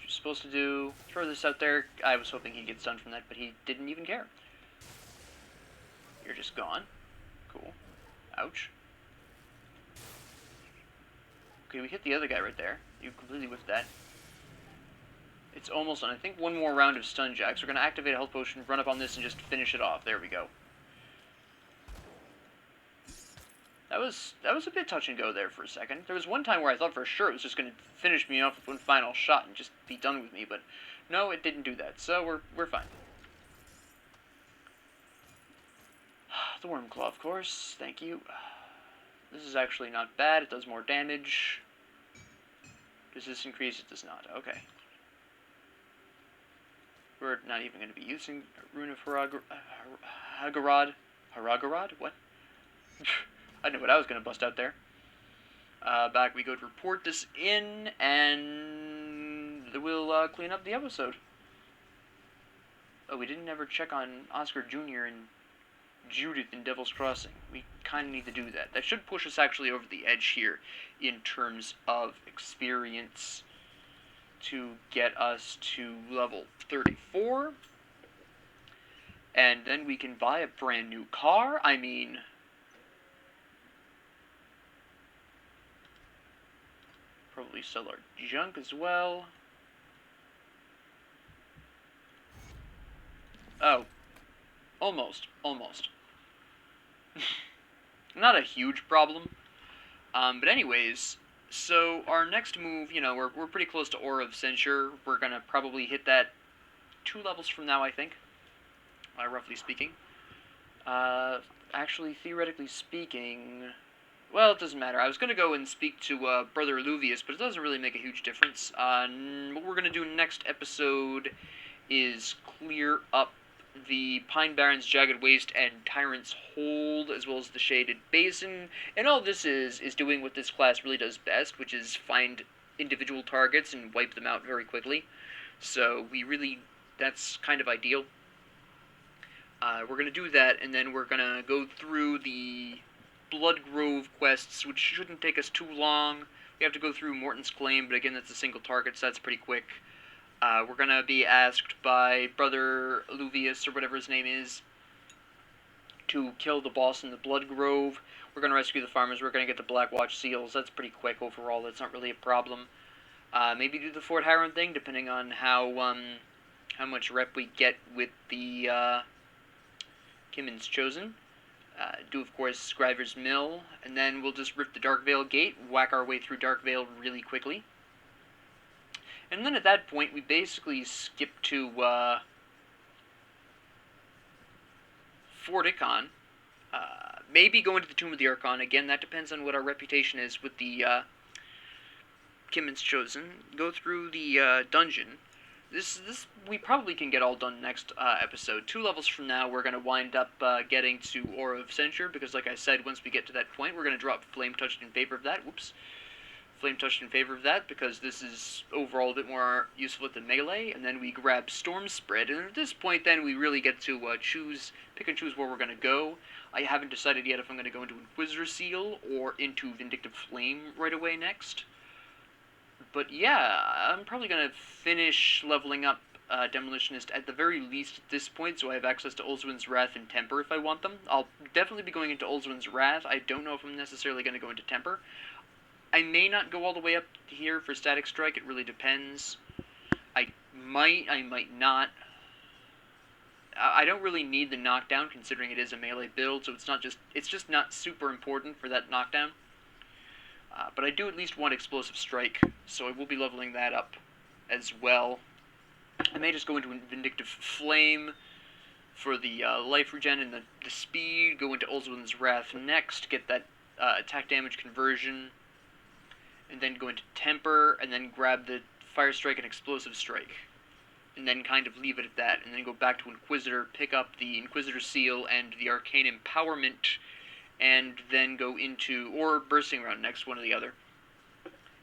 Supposed to do. Throw this out there. I was hoping he'd get stunned from that, but he didn't even care. You're just gone. Cool. Ouch. Okay, we hit the other guy right there. You completely whiffed that. It's almost done. I think one more round of stun jacks. We're going to activate a health potion, run up on this, and just finish it off. There we go. That was a bit touch and go there for a second. There was one time where I thought for sure it was just going to finish me off with one final shot and just be done with me, but no, it didn't do that, so we're fine. The Worm Claw, of course. Thank you. This is actually not bad. It does more damage. Does this increase? It does not. Okay. We're not even going to be using Rune of Haggarad. Haragarad? What? I know what I was going to bust out there. Back we go to report this in, and we'll clean up the episode. Oh, we didn't ever check on Oscar Jr. and Judith in Devil's Crossing. We kind of need to do that. That should push us actually over the edge here in terms of experience to get us to level 34. And then we can buy a brand new car. I mean, probably sell our junk as well. Oh. Almost. Not a huge problem. But anyways, so our next move, we're pretty close to Aura of Censure. We're gonna probably hit that 2 levels from now, I think, roughly speaking. Actually, theoretically speaking, well, it doesn't matter. I was gonna go and speak to Brother Luvius, but it doesn't really make a huge difference. What we're gonna do next episode is clear up the Pine Barrens, Jagged Waste, and Tyrant's Hold, as well as the Shaded Basin. And all this is doing what this class really does best, which is find individual targets and wipe them out very quickly. So that's kind of ideal. We're going to do that, and then we're going to go through the Blood Grove quests, which shouldn't take us too long. We have to go through Morton's Claim, but again, that's a single target, so that's pretty quick. We're going to be asked by Brother Luvius, or whatever his name is, to kill the boss in the Blood Grove. We're going to rescue the farmers. We're going to get the Black Watch seals. That's pretty quick overall. That's not really a problem. Maybe do the Fort Hiron thing, depending on how much rep we get with the Kimmon's Chosen. Do, of course, Scriver's Mill, and then we'll just rip the Darkvale Gate, whack our way through Darkvale really quickly. And then at that point, we basically skip to Fort Ikon. Maybe go into the Tomb of the Archon. Again, that depends on what our reputation is with the Kimmon's Chosen. Go through the dungeon. This we probably can get all done next episode. 2 levels from now, we're going to wind up getting to Aura of Censure, because like I said, once we get to that point, we're going to drop Flame Touched in favor of that. Whoops. Flame Touched in favor of that, because this is overall a bit more useful than melee, and then we grab Storm Spread, and at this point then we really get to pick and choose where we're going to go. I haven't decided yet if I'm going to go into Inquisitor Seal or into Vindictive Flame right away next. But yeah, I'm probably going to finish leveling up Demolitionist at the very least at this point, so I have access to Ulzwin's Wrath and Temper if I want them. I'll definitely be going into Ulzwin's Wrath. I don't know if I'm necessarily going to go into Temper. I may not go all the way up here for Static Strike, it really depends. I might not. I don't really need the knockdown, considering it is a melee build, so it's just not super important for that knockdown. But I do at least want Explosive Strike, so I will be leveling that up as well. I may just go into Vindictive Flame for the life regen and the speed, go into Ulzwin's Wrath next, get that attack damage conversion, and then go into Temper, and then grab the Fire Strike and Explosive Strike, and then kind of leave it at that, and then go back to Inquisitor, pick up the Inquisitor Seal and the Arcane Empowerment, and then go into, or Bursting Round next, one or the other,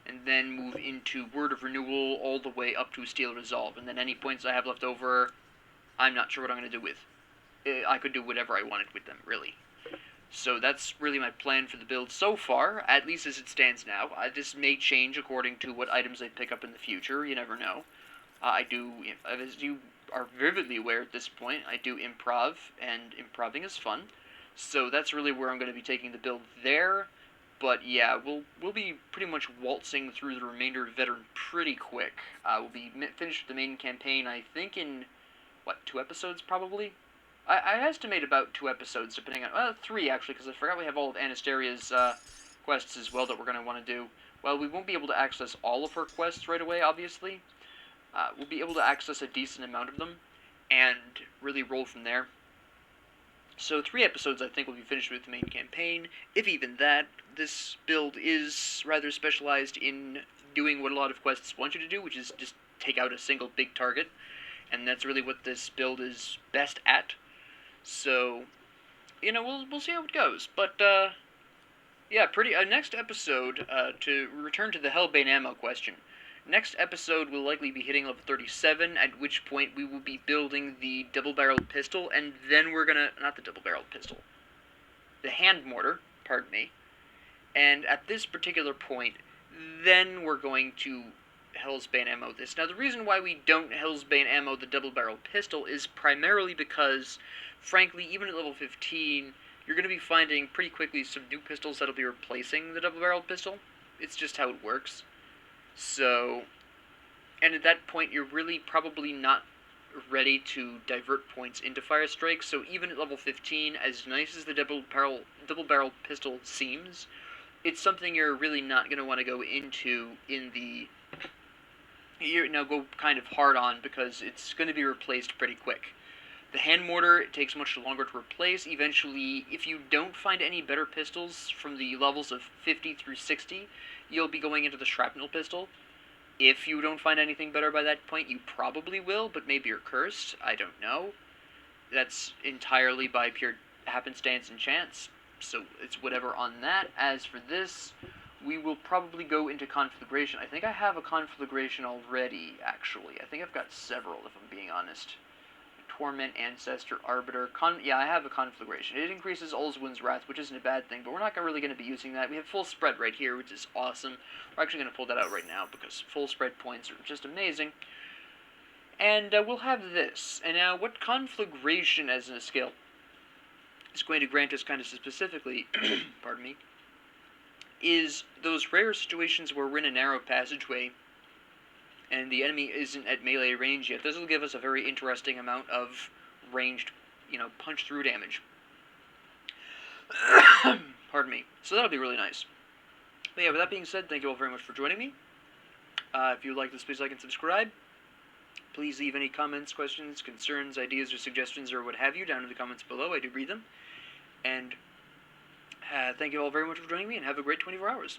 and then move into Word of Renewal all the way up to Steel Resolve, and then any points I have left over, I'm not sure what I'm going to do with. I could do whatever I wanted with them, really. So that's really my plan for the build so far, at least as it stands now. This may change according to what items I pick up in the future, you never know. As you are vividly aware at this point, I do improv, and improving is fun. So that's really where I'm going to be taking the build there. But yeah, we'll be pretty much waltzing through the remainder of Veteran pretty quick. We'll be finished with the main campaign, I think, in, 2 episodes probably? I estimate about 2 episodes, depending on... 3, actually, because I forgot we have all of Anasteria's quests as well that we're going to want to do. Well, we won't be able to access all of her quests right away, obviously. We'll be able to access a decent amount of them, and really roll from there. So 3 episodes, I think, will be finished with the main campaign. If even that, this build is rather specialized in doing what a lot of quests want you to do, which is just take out a single big target. And that's really what this build is best at. So, we'll see how it goes. But, yeah, next episode, to return to the Hellbane ammo question. Next episode will likely be hitting level 37, at which point we will be building the double-barreled pistol, and then we're gonna... Not the double-barreled pistol. The hand mortar, pardon me. And at this particular point, then we're going to Hellsbane ammo this. Now, the reason why we don't Hellsbane ammo the double-barreled pistol is primarily because, frankly, even at level 15, you're going to be finding pretty quickly some new pistols that'll be replacing the double-barreled pistol. It's just how it works. So, and at that point, you're really probably not ready to divert points into fire strikes. So even at level 15, as nice as the double-barrel pistol seems, it's something you're really not going to want to go into in the... go kind of hard on, because it's going to be replaced pretty quick. The hand mortar, it takes much longer to replace. Eventually, if you don't find any better pistols from the levels of 50 through 60, you'll be going into the shrapnel pistol. If you don't find anything better by that point, you probably will, but maybe you're cursed. I don't know. That's entirely by pure happenstance and chance, so it's whatever on that. As for this, we will probably go into conflagration. I think I have a conflagration already, actually. I think I've got several, if I'm being honest. Torment, Ancestor, Arbiter, yeah, I have a conflagration. It increases Olzwin's Wrath, which isn't a bad thing, but we're not really going to be using that. We have full spread right here, which is awesome. We're actually going to pull that out right now, because full spread points are just amazing. And we'll have this. And now, what conflagration as a skill is going to grant us kind of specifically, pardon me, is those rare situations where we're in a narrow passageway and the enemy isn't at melee range yet. This will give us a very interesting amount of ranged, punch-through damage. Pardon me. So that'll be really nice. But yeah, with that being said, thank you all very much for joining me. If you like this, please like and subscribe. Please leave any comments, questions, concerns, ideas, or suggestions, or what have you down in the comments below. I do read them. And thank you all very much for joining me, and have a great 24 hours.